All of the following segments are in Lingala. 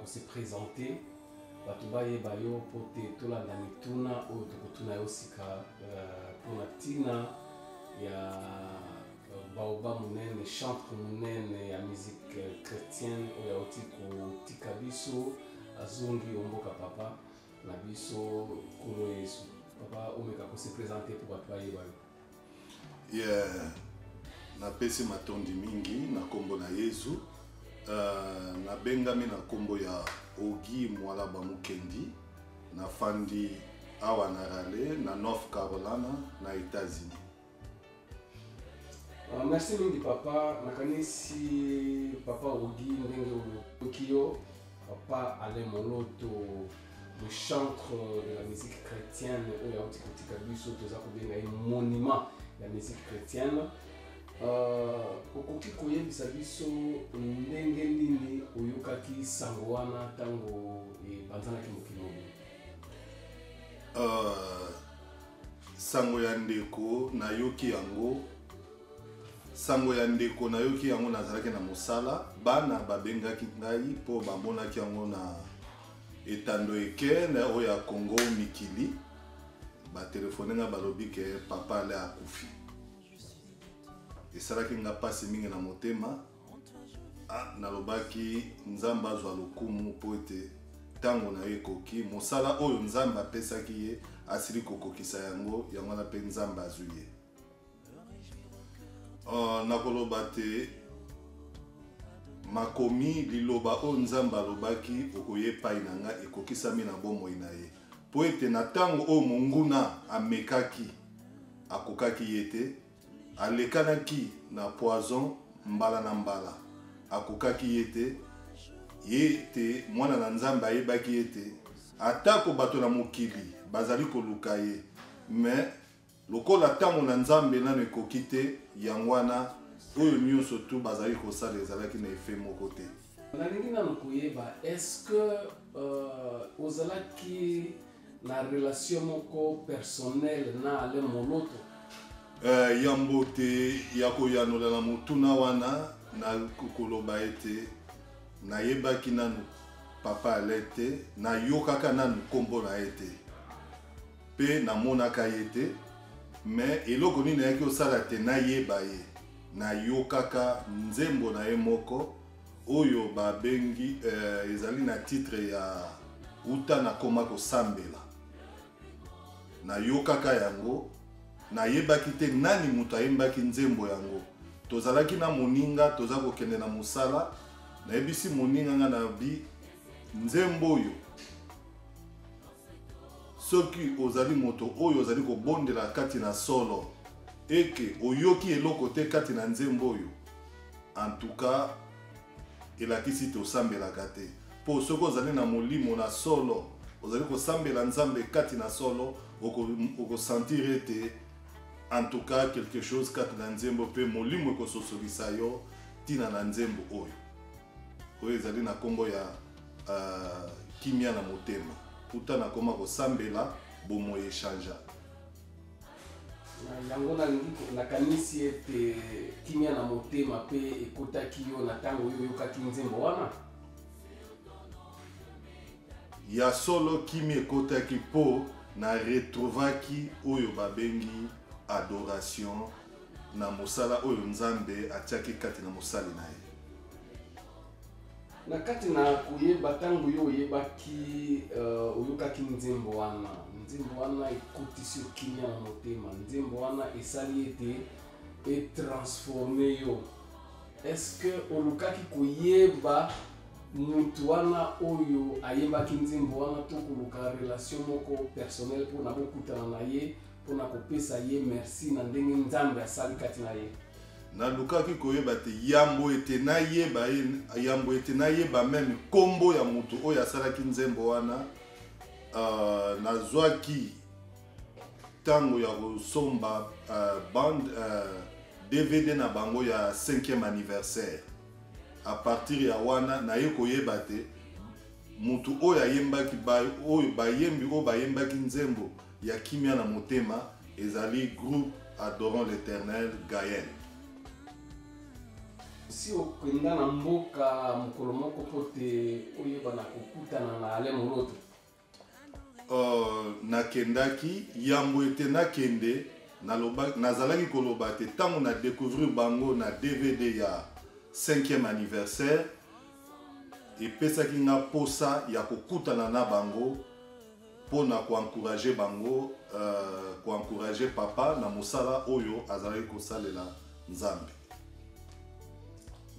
se présenter bato bayeba yo po te tolanda mituna oyo tokotuna yo sika mpona ntina ya baoba monene chantre monene ya musique chrétienne oyo auti kotika biso azongi omboka papa na biso kolo Yesu. Papa omeka ko se présenter pour bato bayeba yo. Napesi matondi mingi na kombo na Yesu. Na bengami na kombo ya Ogi Mwalaba Mukendi na fandi awa na Raleigh na North Carolina na États-Unis. Merci mingi papa. Nakanisi papa Ogi ndenge okiyo papa ale moloto le chantre de la musique chrétienne oyo auti kotika biso toza kobenga ye monument ya musique chrétienne. Okoki koyebisa biso ndenge nini oyokaki sango wana ntango epanzanaki mokili oyo? Sango ya ndeko nayoki yango. Sango ya ndeko nayoki yango nazalaki na mosala. Bana babengaki ngai mpo bamonaki yango na etando eke na oyo ya Congo mikili. Batelefone nga balobi ke papa ale akufi. Esalaki nga pasi mingi na motema. Nalobaki Nzambe azwa lokumu po ete ntango na ye ekoki mosala oyo Nzambe apesaki ye asili kokokisa yango wana mpe Nzambe azwi ye. Nakoloba te makomi liloba oyo Nzambe alobaki okoye epai na nga ekokisami na bomoi na ye po ete na ntango oyo monguna amekaki akokaki ye te, alekanaki na poison mbala na mbala akokaki ye te, mwana na Nzambe ayebaki ye te, atako bato na mokili bazali koluka ye, mais lokola ntango na Nzambe nano ekoki te, yango wana oyo nyonso tu bazali kosala ezalaki na efe moko te. Nalingi nano koyeba, est-ce que ozalaki na relation moko personnelle na ale moloto? Yambo te ya koyanola na mutuna wana na koloba ete nayebaki nanu papa ale te, nayokaka nanu kombo na ye te mpe namonaka ye te, mais eloko nini nayaki osala te nayeba ye, nayokaka nzembo na ye moko oyo babengi ezali na titre ya uta nakoma kosambela. Nayokaka yango, nayebaki te nani mutu ayembaki nzembo yango. Tozalaki na moninga toza kokende na mosala, nayebisi moninga nga na bi nzembo oyo soki ozali moto oyo ozali kobondela kati na solo eke oyoki eloko te kati na nzembo oyo, en tout cas elakisi tosambelaka te. Po soki ozali na molimo na solo ozali kosambela Nzambe kati na solo okosentir ete en tout cas quelque chose kati na nzembo pe molimo ekososolisa yo tina na nzembo oyo ezali na kombo ya kimia na motema. Puta na koma kosambela bomo echanja. Yango nakanisi ete kimia na motema pe ekotaki yo na ntango oyo oyokaki nzembo wana? Ya solo kimi ekotaki po na retrouvaki oyo babengi adoration na mosala oyo Nzambe atiaki kati na mosali na ye. Na kati na koyeba ntango yo oyebaki oyokaki nzembo wana ekotisi kimia na motema, nzembo wana esali ete etransforme yo. Est-ce que olukaki koyeba mutu wana oyo ayembaki nzembo wana to koluka relation moko personnelle po na bokutana na ye po na kopesa ye merci na ndenge Nzambe asali kati na ye? Nalukaki koyeba te yambo ete nayeba meme kombo ya mutu oyo asalaki nzembo wana. Nazwaki tango ya kosomba bande DVD na bango ya 5e anniversaire. A partir ya wana naye koyeba te mutu oyo ayembaki oyo bayembaki nzembo ya kimia na motema ezali groupe Adorons l'Éternel Gaël. Si okenda na mboka mokolo moko pote oyeba na kokutana na ale moloto. Nakendaki yambo ete nakende nazalaki koloba te ntango na découvrir bango na DVD ya 5e anniversaire epesaki nga posa ya kokutana na bango mpona koencourager bango koencourager papa na mosala oyo azalaki kosalela Nzambe.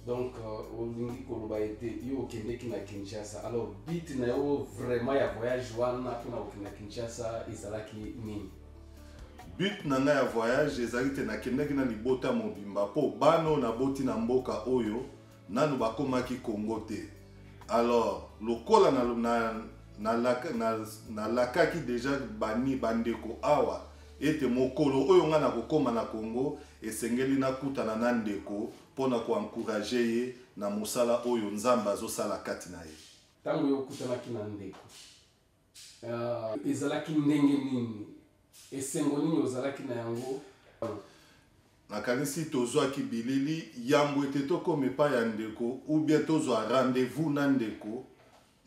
Donc olingi koloba ete yo okendeki na Kinshasa, alors but na yo vraiment ya voyage wana mpona okende na Kinshasa ezalaki nini? But na nga ya voyage ezalaki te nakendaki na libota mobimba mpo bano naboti na mboka oyo nanu bakomaki Congo te. Alors lokola nalakaki deja bani bandeko awa ete mokolo oyo nga na kokoma na Congo esengeli nakutana na ndeko mpona koencourager ye na mosala oyo Nzambe azosala kati na ye. Ntango yo okutanaki na ndeko ezalaki ndenge nini? Esengo nini ozalaki na yango? Nakanisi tozwaki bilili yambo ete tokoma epai ya ndeko ou bien tozwa rendez-vous na ndeko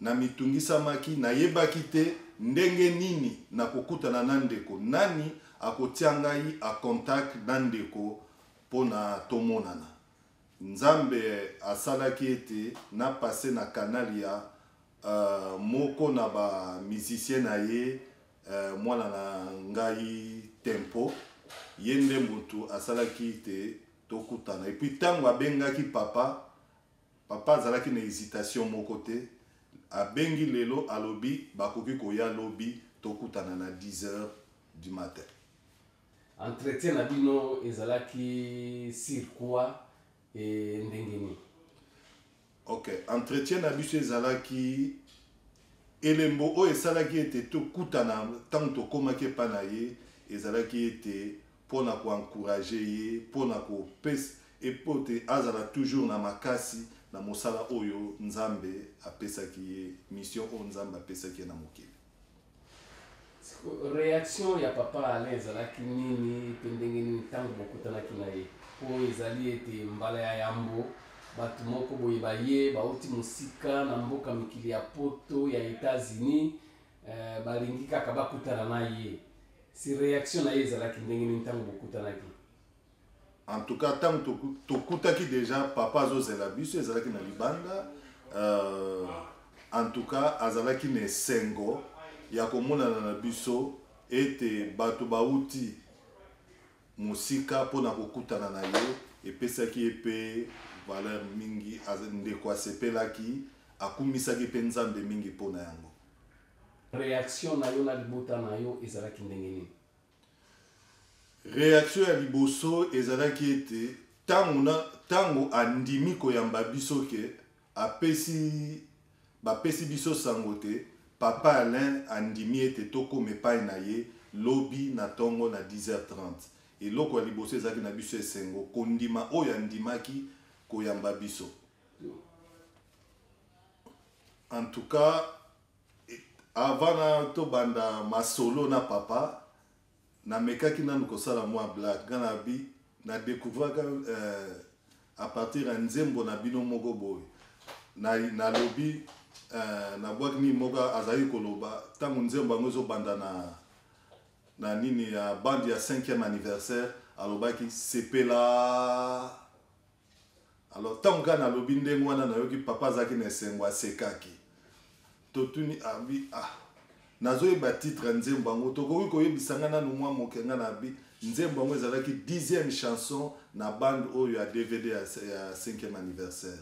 na mitungisamaki nayebaki te ndenge nini na kokutana na ndeko, nani akotia ngai a contact na ndeko mpona tomonana. Nzambe asalaki ete na passe na kanali ya moko na ba musicien na ye mwana na ngai Tempo yende mutu asalaki ete tokutana. Et puis ntango abengaki papa azalaki na hésitation moko te, abengi lelo alobi bakoki koya lobi tokutana na 10h du matin. Entretien na bino ezalaki sur quoi et ndenge nini? Ok, entretien na biso ezalaki elembo oyo esalaki ete tokutana ntango tokomaki epai na ye ezalaki ete mpona koencourager ye mpona kopesa epo te azala toujours na makasi na mosala oyo Nzambe apesaki ye, mission oyo Nzambe apesaki ye na mokili. Réaction ya papa Alain ezalaki nini mpe ndenge nini ntango bokutanaki na ye? Po ezali ete mbala ya yambo bato moko boye baye bauti mosika na mboka mikili ya poto ya États-Unis balingi kaka bakutana na ye. Si réaction na ye ezalaki ndenge nini ntango bokutanaki? En tout cas ntango tokutaki déjà papa azozela biso ezalaki na libanda, en tout cas azalaki na esengo ya komonana na biso ete bato bauti mosika mpona kokutana na ye epesaki ye mpe valeur mingi, ndeko asepelaki akumisaki mpe Nzambe mingi mpona yango. Réaction na yo na libota na yo ezalaki ndenge nini? Réaction ya liboso ezalaki ete tango andimi koyamba biso ke bapesi biso sango te, papa Alain andimi ete tokoma epai na ye lobi na ntongo na 10h30. Eloko ya liboso ezalaki na biso esengo kondima oyo andimaki koyamba biso. En tout cas avant na tobanda masolo na papa namekaki nanu kosala mwa blague nga na bi na découvraka à partir ya nzembo na bino moko boye nalobi nabwaki nini moko azali koloba ntango nzembo yango ezobanda na nini ya bande ya 5e anniversaire alobaki sepela. Alors ntango kaka nalobi ndenge wana nayoki papa azalaki na esengo asekaki totuni abi nazoyeba titre ya nzembo yango tokoki koyebisanga nanu mwa moke nga na bi nzembo yango ezalaki 10e chanson na bande oyo ya DVD ya 5e anniversaire.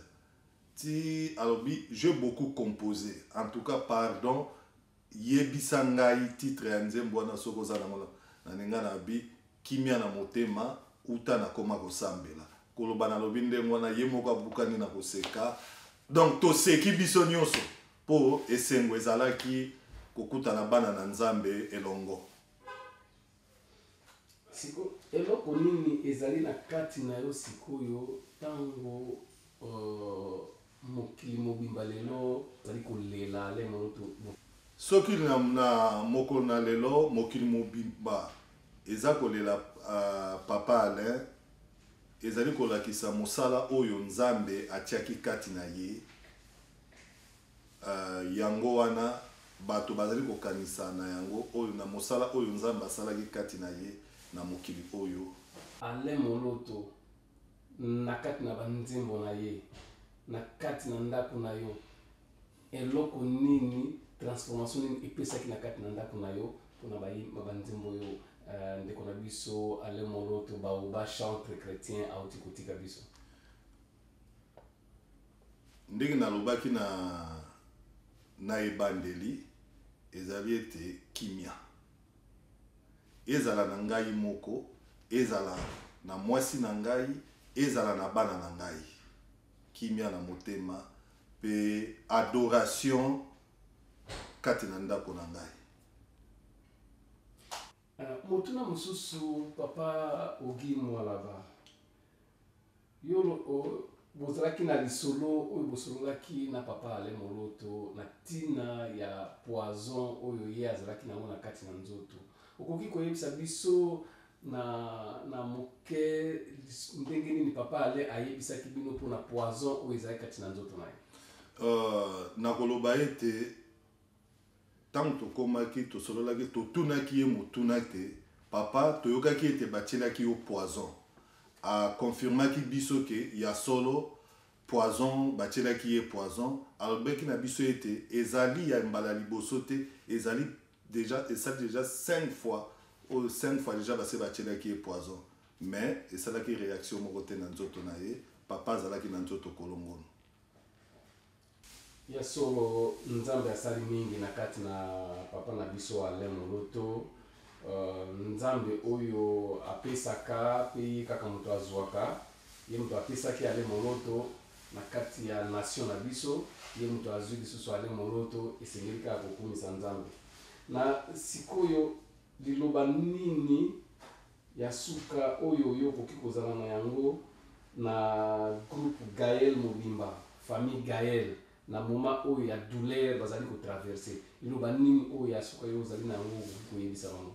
Ti alobi j'ai beaucoup composé, en tout cas pardon yebisa ngai titre ya nzembo wana soko oza nango na ninga na bi kimia na motema uta na koma kosambela koloba nalobi ndenge wana ye moko abukani na koseka. Donc toseki biso nyonso po esengo ezalaki kokutana bana na Nzambe elongo. Siko eloko nini ezali na kati na yo sikoyo tango mokili mobimba lelo ezali kolela ale moto? Soki na mokolo na lelo mokili mobimba eza kolela papa Alain ezali kolakisa mosala oyo nzambe atiaki kati na ye. Yango wana bato bazali kokanisa na yango oyo na mosala oyo nzambe asalaki kati na ye na mokili oyo. Alain Moloto na kati na banzembo na ye na kati na ndako na yo eloko nini transformation nini epesaki na kati na ndako na yo mpona banzembo oyo ndeko na biso Alain Moloto ba chantre chrétien auti kotika biso? Ndenge nalobaki na ebandeli ezali ete kimia ezala na ngai moko, ezala na mwasi na ngai, ezala na bana na ngai. Kimia na motema pe adoration kati na ndako na ngai. Motuna mususu papa Ogi Mwalaba yo bozalaki na lisolo oyo bosololaki na papa Alain Moloto na tina ya poison oyo ye azalaki nango na kati na nzoto. Okoki koyebisa biso na moke ndenge nini papa Alain ayebisaki bino mpona poison oyo ezalaki kati na nzoto na ye? Nakoloba ete ntango tokomaki tosololaki totunaki ye motuna te papa toyokaki ete batielaki yo poison. Confirmaki biso ke ya solo poison batielaki ye poison. Alobaki na biso ete ezali ya mbala liboso te, ezali déjà 5 fois déjà base batielaki ye poison, mais esalaki réaction moko te na nzoto na ye. Papa azalaki na nzoto kolongono. Ya solo nzambe asali mingi na kati na papa na biso Alain Moloto. Nzambe oyo apesaka pe kaka moto azwaka, ye moto apesaki Alain Moloto na kati ya nation na biso, ye moto azwi lisusu Alain Moloto esengeli kaka kokumisa nzambe. Na sikoyo liloba nini ya suka oyo yo koki kozala na yango na groupe Gaël Mobimba, famille Gaël, na moment oyo ya douleur bazali ko traverser, liloba nini oyo ya suka yo zali na yango koyebisa bango?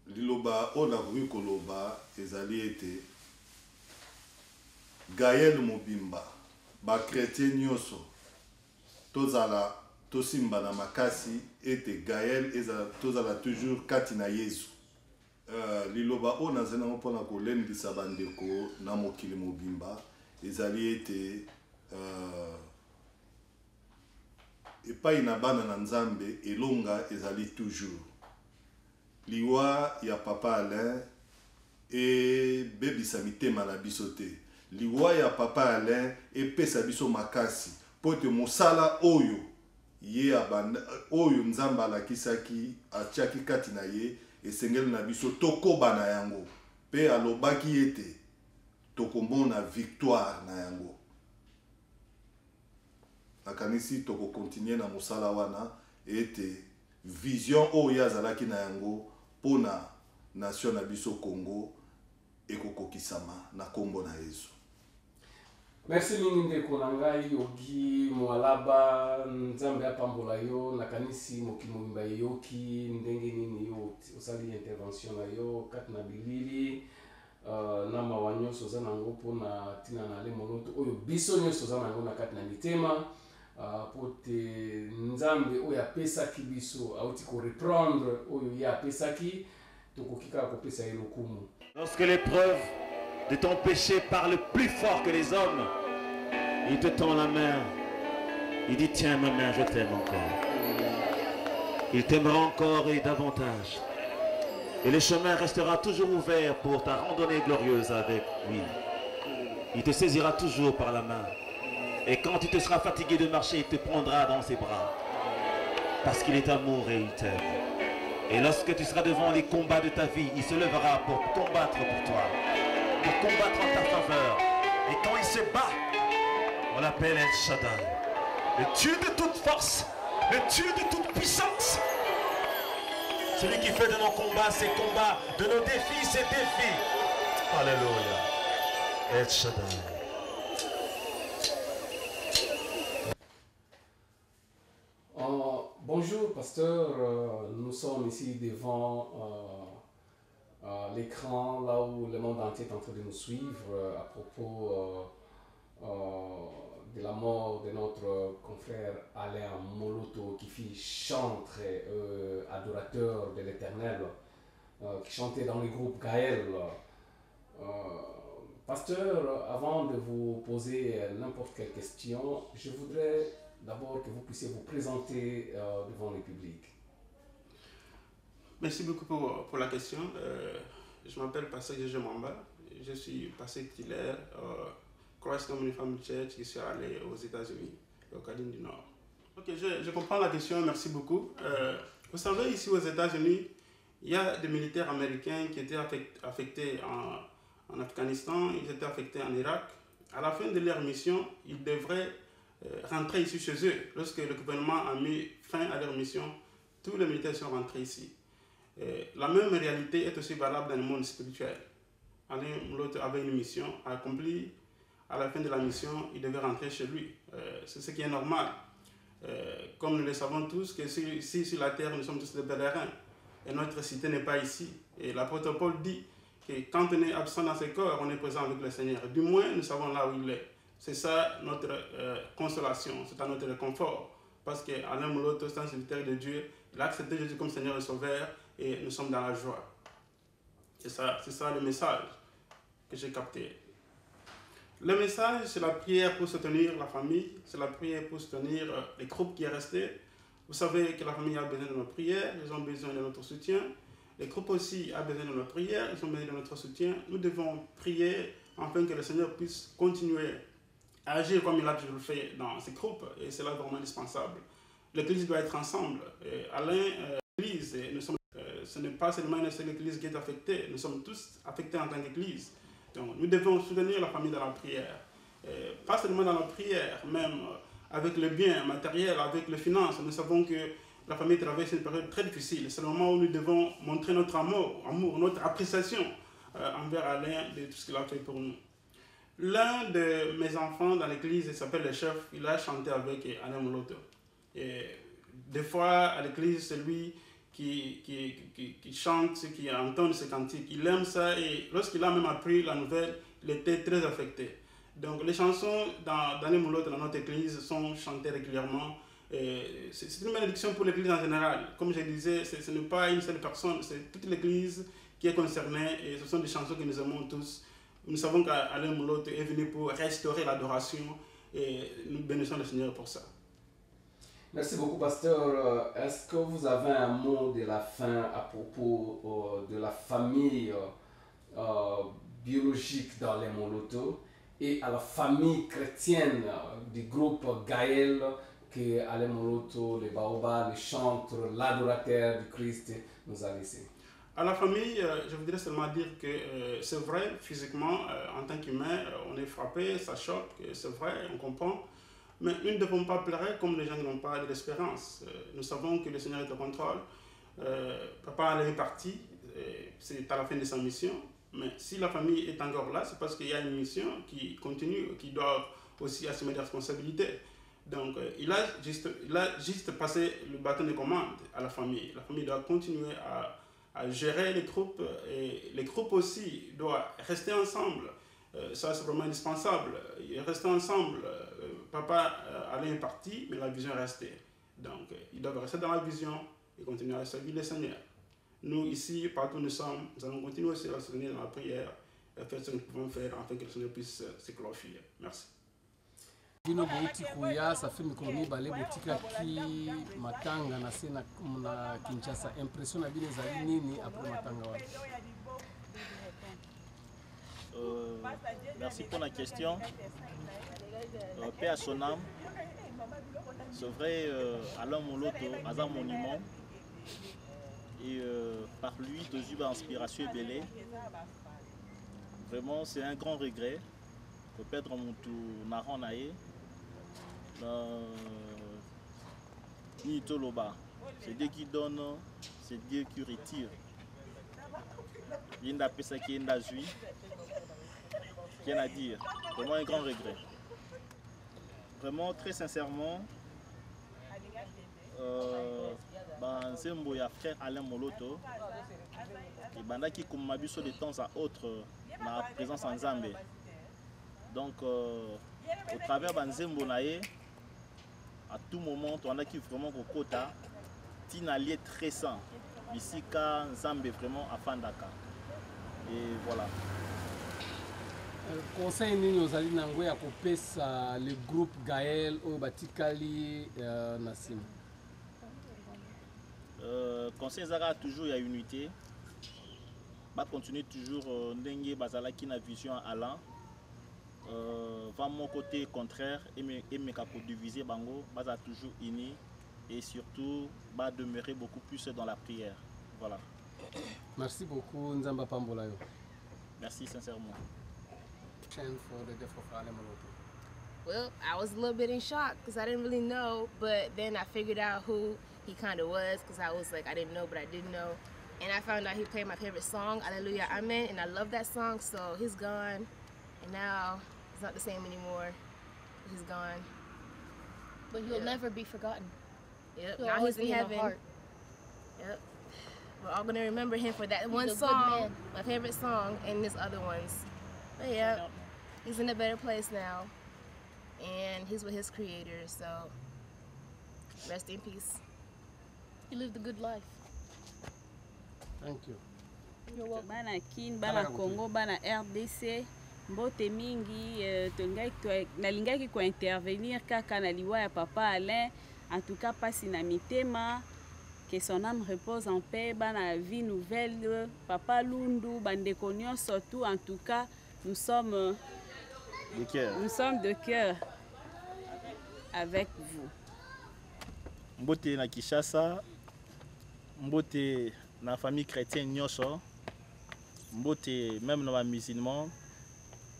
Liloba oyo nakoki koloba ezali ete Gaël Mobimba bakretien nyonso tozala tosimba na makasi ete Gaël tozala toujours kati na Yesu. Liloba oyo nazali nango mpona kolendisa bandeko na mokili mobimba ezali ete epai na bana na nzambe elonga ezali toujours. Liwa ya papa Alain ebebisa mitema na biso te. Liwa ya papa Alain epesa biso makasi po ete mosala oyo ye abanda oyo nzambe alakisaki atiaki kati na ye esengeli na biso tokoba na yango pe alobaki ete tokomona victoire na yango. Nakanisi tokokontinue na mosala wana ete vision oyo azalaki na yango pona nation na biso Congo ekokokisama na kombo na Yesu. Merci mingi ndeko na ngai Ogi Mwalaba, nzambe apambola yo. Nakanisi mokili mobimba yoki ndenge nini yo osali intervention na yo kati na bilili na mawa nyonso oza nango mpona tina na Alain Moloto oyo biso nyonso oza nango na kati na mitema po te nzambe oyo apesaki biso auti ko reprendre oyo ye apesaki tokoki kaka kopesa ye lokumu. Lorsque l'épreuve de ton péché parle plus fort que les hommes, il te tend la main, il dit tiens ma main, je t'aime encore. Il t'aimera encore et davantage. Et le chemin restera toujours ouvert pour ta randonnée glorieuse avec lui. Il te saisira toujours par la main. Et quand tu te seras fatigué de marcher, il te prendra dans ses bras. Parce qu'il est amour et il t'aime. Et lorsque tu seras devant les combats de ta vie, il se lèvera pour combattre pour toi. Pour combattre en ta faveur. Et quand il se bat, on l'appelle El Shaddai. Le Dieu de toute force. Le Dieu de toute puissance. Celui qui fait de nos combats ses combats, de nos défis ses défis. Alléluia. El Shaddai. Bonjour pasteur, nous sommes ici devant l'écran, là où le monde entier est en train de nous suivre à propos de la mort de notre confrère Alain Moloto, qui fut chantre et adorateur de l'Éternel, qui chantait dans le groupe Gaël. Pasteur, avant de vous poser n'importe quelle question, je voudrais d'abord que vous puissiez vous présenter devant le public. Merci beaucoup pour la question. Je m'appelle Pasteur Jeje Mamba. Je suis pasteur titulaire Christ Community Family Church qui suis allé aux États-Unis, au Caroline du Nord. Ok, je comprends la question, merci beaucoup. Vous savez, ici aux États-Unis, il y a des militaires américains qui étaient affectés en Afghanistan, ils étaient affectés en Irak. À la fin de leur mission, ils devraient rentrer ici chez eux. Lorsque le gouvernement a mis fin à leur mission, tous les militaires sont rentrés ici. La même réalité est aussi valable dans le monde spirituel. Alain Moloto avait une mission accomplie. À la fin de la mission, il devait rentrer chez lui. C'est ce qui est normal. Comme nous le savons tous, que ici sur la terre, nous sommes tous des pèlerins. Et notre cité n'est pas ici. Et l'apôtre Paul dit que quand on est absent dans ce corps, on est présent avec le Seigneur. Du moins, nous savons là où il est. C'est ça notre consolation, c'est ça notre réconfort. Parce qu'Alain Moloto, c'est un serviteur de Dieu. Il a accepté Jésus comme Seigneur et Sauveur. Et nous sommes dans la joie. C'est ça le message que j'ai capté. Le message, c'est la prière pour soutenir la famille, c'est la prière pour soutenir les groupes qui sont restés. Vous savez que la famille a besoin de nos prières, ils ont besoin de notre soutien. Les groupes aussi ont besoin de nos prières, ils ont besoin de notre soutien. Nous devons prier afin que le Seigneur puisse continuer à agir comme il a toujours fait dans ces groupes. Et c'est là vraiment indispensable. L'Église doit être ensemble. Alain, l'Église, ce n'est pas seulement une seule Église qui est affectée, nous sommes tous affectés en tant qu'Église. Donc, nous devons soutenir la famille dans la prière. Pas seulement dans la prière, même avec le bien matériel, avec les finances. Nous savons que la famille traverse une période très difficile. C'est le moment où nous devons montrer notre amour notre appréciation envers Alain de tout ce qu'il a fait pour nous. L'un de mes enfants dans l'église, il s'appelle le chef, il a chanté avec Alain Moloto. Et des fois, à l'église, c'est lui qui chante, qui entend ces cantiques. Il aime ça et lorsqu'il a même appris la nouvelle, il était très affecté. Donc les chansons d'Alain Moloto dans notre église sont chantées régulièrement. C'est une bénédiction pour l'église en général. Comme je disais, ce n'est pas une seule personne, c'est toute l'église qui est concernée et ce sont des chansons que nous aimons tous. Nous savons qu'Alain Moloto est venu pour restaurer l'adoration et nous bénissons le Seigneur pour ça. Merci beaucoup, pasteur. Est-ce que vous avez un mot de la fin à propos de la famille biologique d'Alain Moloto et à la famille chrétienne du groupe Gaël que Alain Moloto, les Baobab, les chantres, l'adorateur du Christ nous a laissé? À la famille, je voudrais seulement dire que c'est vrai, physiquement, en tant qu'humain, on est frappé, ça choque, c'est vrai, on comprend. Mais nous ne devons pas pleurer comme les gens n'ont pas de l'espérance. Nous savons que le Seigneur est au contrôle. Papa est parti, c'est à la fin de sa mission. Mais si la famille est encore là, c'est parce qu'il y a une mission qui continue, qui doit aussi assumer des responsabilités. Donc, il a juste passé le bâton de commande à la famille. La famille doit continuer à gérer les groupes et les groupes aussi doivent rester ensemble. Ça, c'est vraiment indispensable. Rester ensemble. Papa Alain est parti, mais la vision est restée. Donc, ils doivent rester dans la vision et continuer à servir le Seigneur. Nous, ici, partout où nous sommes, nous allons continuer aussi à se soutenir dans la prière et faire ce que nous pouvons faire afin que le Seigneur puisse se glorifier. Merci. bino bouti kuya ça fait mikolo mibale botikaki matanga na se na Kinshasa. Impression na bino ezali nini après matanga wana? Merci pour la question. Paix à son âme. C'est vrai, Alain Moloto a un monument et par lui, Dozu va inspiration et belé. Vraiment, c'est un grand regret. Peut-être mon tout naran naé. Ni toloba. C'est Dieu qui donne, c'est Dieu qui retire. Il y a une pesa qui est une azui. Rien à dire. Vraiment un grand regret. Vraiment, très sincèrement, Nzembo ya frère Alain Moloto et bandaki comme mabiso de temps à autre na présence en Zambie. Donc au travers banzembo naé à tout moment on a qui vraiment kokota tina lié très sain bisika Zambie vraiment à Fandaka. Et voilà. Conseil nini ozali nango ya kopesa le groupe Gaël au batikali Nassim? Conseil Zara toujours il y a unité. Va continuer toujours ndenge bazalaki na vision Alain. Va mon côté contraire et mes capo diviser bango baza toujours unis et surtout va demeurer beaucoup plus dans la prière. Voilà. Merci beaucoup Nzamba Pambolayo. Merci sincèrement. For the death of Alain Moloto. Well, I was a little bit in shock because I didn't really know, but then I figured out who he kind of was because I was like, I didn't know, but I didn't know. And I found out he played my favorite song, Alleluia, Amen, and I love that song, so he's gone. And now he's not the same anymore. He's gone. But he'll never be forgotten. Yep, He'll now always he's in be heaven. the heart. Yep. We're all gonna remember him for that one a good song, man. my favorite song, and his other ones. But yeah, he's in a better place now, and he's with his creator. So rest in peace. He lived a good life. Thank you. Bana Kin, bana Congo, bana RDC, mbote mingi, nalingaki ko intervenir kaka na liwa ya papa Alain, en tout cas pas na mitema. Que son âme repose en paix, bana vie nouvelle, papa Lundu, bandeko surtout, en tout cas, nous sommes de cœur. Nous sommes de cœur avec vous. Mbote na Kinshasa, mbote na famille chrétienne nyoso, mbote même na musulman,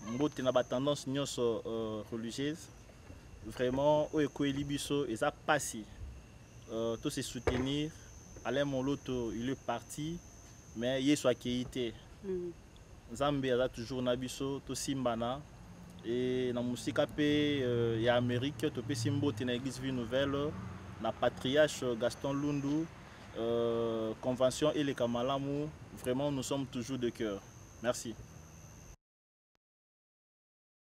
mbote na ba tendance nyoso religieuse. Vraiment, o ekoeli biso eza pasi. Tous se soutenir. Alain Moloto, il est parti, mais il est soit quitté. Zambie a toujours nabiso, to simbana et na musika pe ya Amérique, to pe simbo na église vie nouvelle, na patriarche Gaston Lundu, convention et les Kamalamu, vraiment nous sommes toujours de cœur. Merci.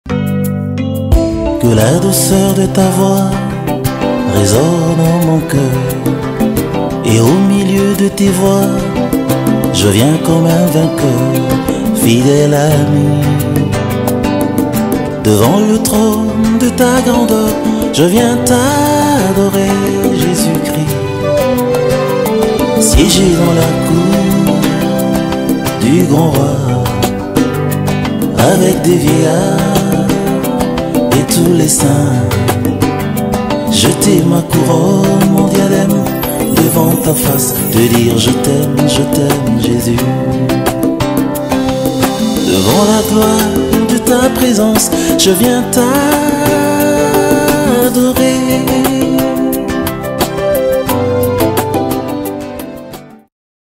Que la douceur de ta voix résonne en mon cœur, et au milieu de tes voix, je viens comme un vainqueur, fidèle ami. Devant le trône de ta grandeur, je viens t'adorer, Jésus-Christ. Siégé dans la cour du grand roi, avec des vieillards et tous les saints, jeter ma couronne, mon diadème devant ta face, te dire je t'aime Jésus. Devant la gloire de ta présence, je viens t'adorer.